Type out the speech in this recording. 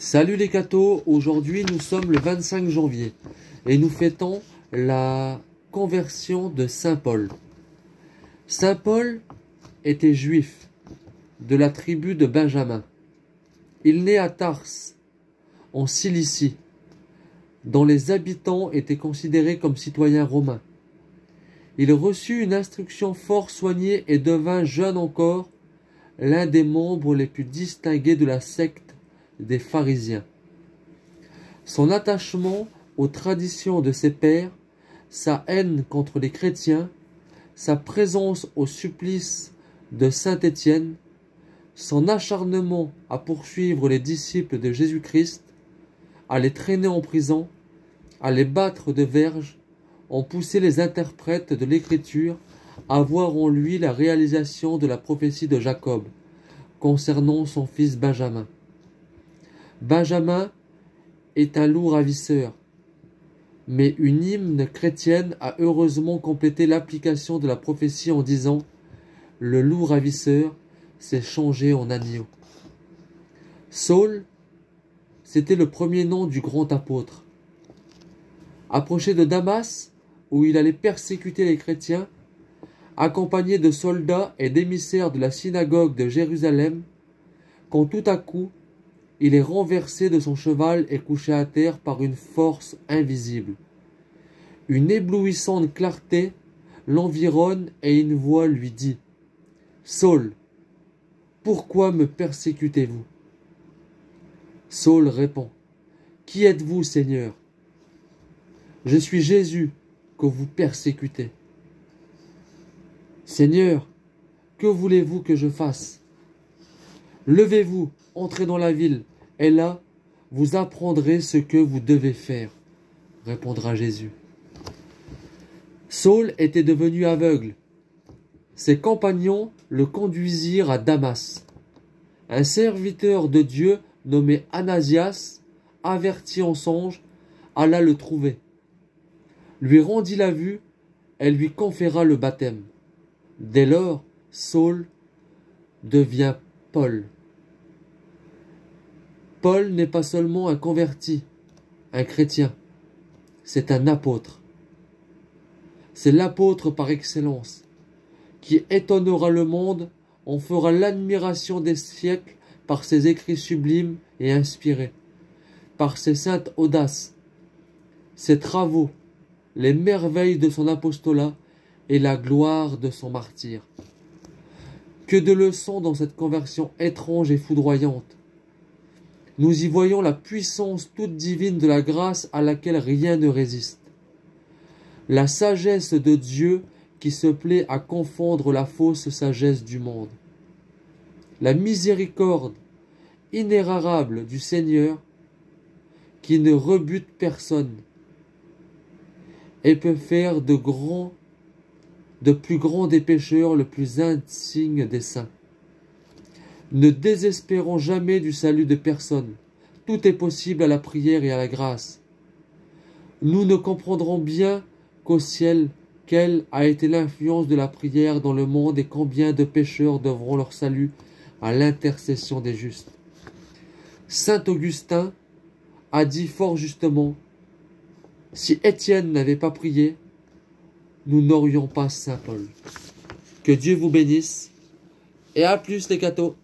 Salut les cathos, aujourd'hui nous sommes le 25 janvier et nous fêtons la conversion de Saint Paul. Saint Paul était juif de la tribu de Benjamin. Il naît à Tars, en Cilicie, dont les habitants étaient considérés comme citoyens romains. Il reçut une instruction fort soignée et devint jeune encore l'un des membres les plus distingués de la secte des pharisiens. Son attachement aux traditions de ses pères, sa haine contre les chrétiens, sa présence au supplice de saint Étienne, son acharnement à poursuivre les disciples de Jésus-Christ, à les traîner en prison, à les battre de verges, ont poussé les interprètes de l'Écriture à voir en lui la réalisation de la prophétie de Jacob concernant son fils Benjamin. Benjamin est un loup ravisseur, mais une hymne chrétienne a heureusement complété l'application de la prophétie en disant « Le loup ravisseur s'est changé en agneau ». Saul, c'était le premier nom du grand apôtre. Approché de Damas, où il allait persécuter les chrétiens, accompagné de soldats et d'émissaires de la synagogue de Jérusalem, quand tout à coup, il est renversé de son cheval et couché à terre par une force invisible. Une éblouissante clarté l'environne et une voix lui dit « Saul, pourquoi me persécutez-vous » Saul répond « Qui êtes-vous, Seigneur » ? « Je suis Jésus que vous persécutez. » « Seigneur, que voulez-vous que je fasse ? Levez-vous, entrez dans la ville, et là, vous apprendrez ce que vous devez faire, répondra Jésus. Saul était devenu aveugle. Ses compagnons le conduisirent à Damas. Un serviteur de Dieu nommé Anasias, averti en songe, alla le trouver, lui rendit la vue et lui conféra le baptême. Dès lors, Saul devient Paul. Paul n'est pas seulement un converti, un chrétien, c'est un apôtre. C'est l'apôtre par excellence, qui étonnera le monde, en fera l'admiration des siècles par ses écrits sublimes et inspirés, par ses saintes audaces, ses travaux, les merveilles de son apostolat et la gloire de son martyre. Que de leçons dans cette conversion étrange et foudroyante. Nous y voyons la puissance toute divine de la grâce à laquelle rien ne résiste. La sagesse de Dieu qui se plaît à confondre la fausse sagesse du monde. La miséricorde inérarable du Seigneur qui ne rebute personne et peut faire de plus grands des pécheurs le plus insigne des saints. Ne désespérons jamais du salut de personne. Tout est possible à la prière et à la grâce. Nous ne comprendrons bien qu'au ciel, quelle a été l'influence de la prière dans le monde et combien de pécheurs devront leur salut à l'intercession des justes. Saint Augustin a dit fort justement, si Étienne n'avait pas prié, nous n'aurions pas Saint Paul. Que Dieu vous bénisse et à plus les cathos.